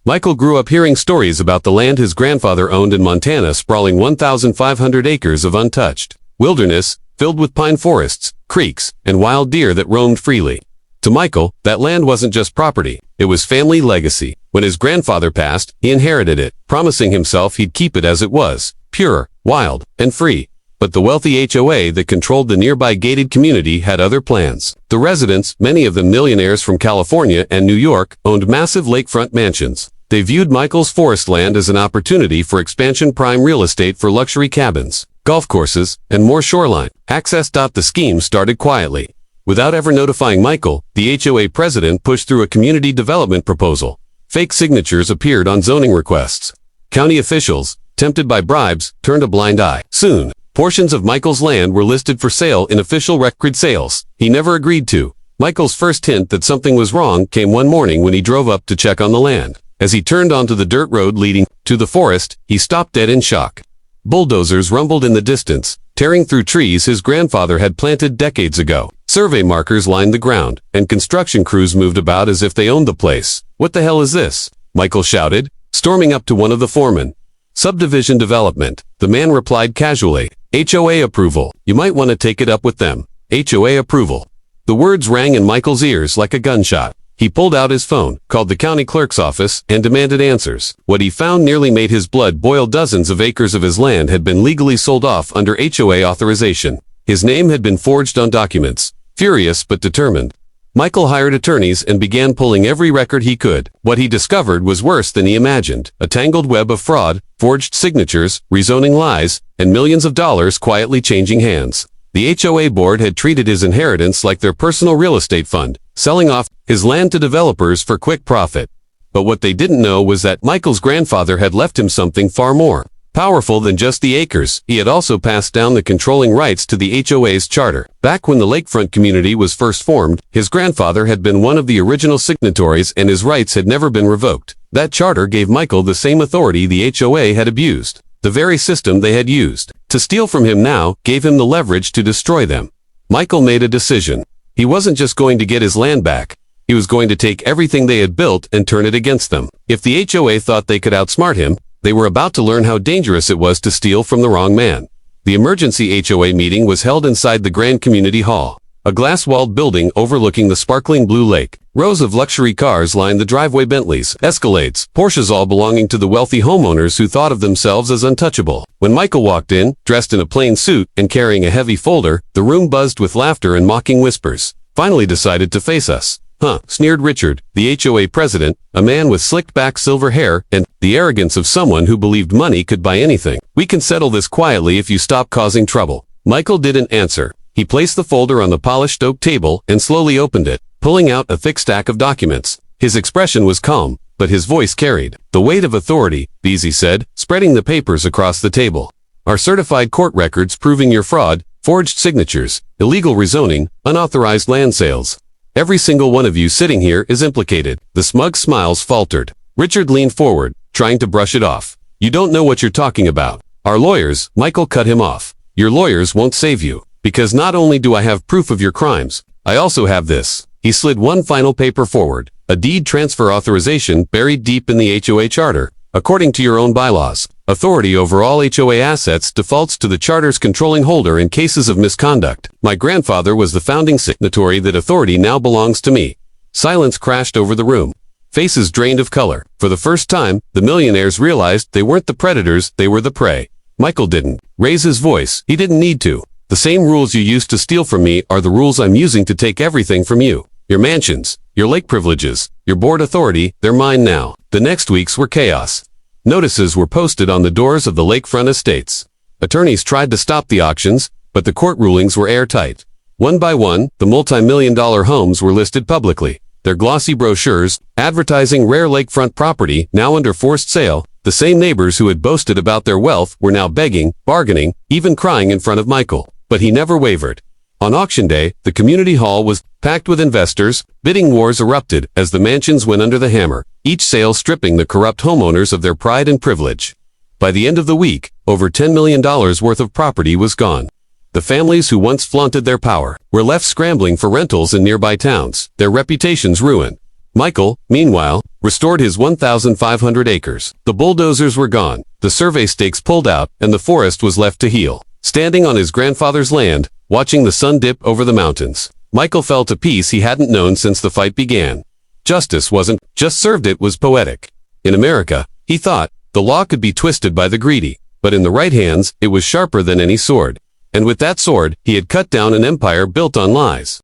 Michael grew up hearing stories about the land his grandfather owned in Montana, sprawling 1,500 acres of untouched wilderness, filled with pine forests, creeks, and wild deer that roamed freely. To Michael, that land wasn't just property, it was family legacy. When his grandfather passed, he inherited it, promising himself he'd keep it as it was, pure, wild, and free. But the wealthy HOA that controlled the nearby gated community had other plans. The residents, many of them millionaires from California and New York, owned massive lakefront mansions. They viewed Michael's forest land as an opportunity for expansion, prime real estate for luxury cabins, golf courses, and more shoreline access. The scheme started quietly. Without ever notifying Michael, the HOA president pushed through a community development proposal. Fake signatures appeared on zoning requests. County officials, tempted by bribes, turned a blind eye. Soon, portions of Michael's land were listed for sale in official record sales he never agreed to. Michael's first hint that something was wrong came one morning when he drove up to check on the land. As he turned onto the dirt road leading to the forest, he stopped dead in shock. Bulldozers rumbled in the distance, tearing through trees his grandfather had planted decades ago. Survey markers lined the ground, and construction crews moved about as if they owned the place. "What the hell is this?" Michael shouted, storming up to one of the foremen. "Subdivision development," the man replied casually. "HOA approval. You might want to take it up with them." HOA approval. The words rang in Michael's ears like a gunshot. He pulled out his phone, called the county clerk's office, and demanded answers. What he found nearly made his blood boil. Dozens of acres of his land had been legally sold off under HOA authorization. His name had been forged on documents. Furious but determined, Michael hired attorneys and began pulling every record he could. What he discovered was worse than he imagined. A tangled web of fraud, forged signatures, rezoning lies, and millions of dollars quietly changing hands. The HOA board had treated his inheritance like their personal real estate fund, selling off his land to developers for quick profit. But what they didn't know was that Michael's grandfather had left him something far more powerful than just the acres. He had also passed down the controlling rights to the HOA's charter. Back when the lakefront community was first formed, his grandfather had been one of the original signatories and his rights had never been revoked. That charter gave Michael the same authority the HOA had abused. The very system they had used to steal from him now gave him the leverage to destroy them. Michael made a decision. He wasn't just going to get his land back. He was going to take everything they had built and turn it against them. If the HOA thought they could outsmart him, they were about to learn how dangerous it was to steal from the wrong man. The emergency HOA meeting was held inside the Grand Community Hall, a glass-walled building overlooking the sparkling blue lake. Rows of luxury cars lined the driveway: Bentleys, Escalades, Porsches, all belonging to the wealthy homeowners who thought of themselves as untouchable. When Michael walked in, dressed in a plain suit and carrying a heavy folder, the room buzzed with laughter and mocking whispers. "Finally decided to face us, huh?" sneered Richard, the HOA president, a man with slicked-back silver hair and the arrogance of someone who believed money could buy anything. "We can settle this quietly if you stop causing trouble." Michael didn't answer. He placed the folder on the polished oak table and slowly opened it, pulling out a thick stack of documents. His expression was calm, but his voice carried the weight of authority. "These," he said, spreading the papers across the table, "are certified court records proving your fraud, forged signatures, illegal rezoning, unauthorized land sales. Every single one of you sitting here is implicated." The smug smiles faltered. Richard leaned forward, trying to brush it off. "You don't know what you're talking about. Our lawyers," Michael cut him off. "Your lawyers won't save you. Because not only do I have proof of your crimes, I also have this." He slid one final paper forward, a deed transfer authorization buried deep in the HOA charter. "According to your own bylaws, authority over all HOA assets defaults to the charter's controlling holder in cases of misconduct. My grandfather was the founding signatory. That authority now belongs to me." Silence crashed over the room. Faces drained of color. For the first time, the millionaires realized they weren't the predators, they were the prey. Michael didn't raise his voice. He didn't need to. "The same rules you used to steal from me are the rules I'm using to take everything from you. Your mansions, your lake privileges, your board authority, they're mine now." The next weeks were chaos. Notices were posted on the doors of the lakefront estates. Attorneys tried to stop the auctions, but the court rulings were airtight. One by one, the multi-million-dollar homes were listed publicly. Their glossy brochures, advertising rare lakefront property now under forced sale. The same neighbors who had boasted about their wealth were now begging, bargaining, even crying in front of Michael. But he never wavered. On auction day, the community hall was packed with investors. Bidding wars erupted as the mansions went under the hammer, each sale stripping the corrupt homeowners of their pride and privilege. By the end of the week, over $10 million worth of property was gone. The families who once flaunted their power were left scrambling for rentals in nearby towns, their reputations ruined. Michael, meanwhile, restored his 1,500 acres. The bulldozers were gone, the survey stakes pulled out, and the forest was left to heal. Standing on his grandfather's land, watching the sun dip over the mountains, Michael felt a peace he hadn't known since the fight began. Justice wasn't just served, it was poetic. In America, he thought, the law could be twisted by the greedy, but in the right hands, it was sharper than any sword. And with that sword, he had cut down an empire built on lies.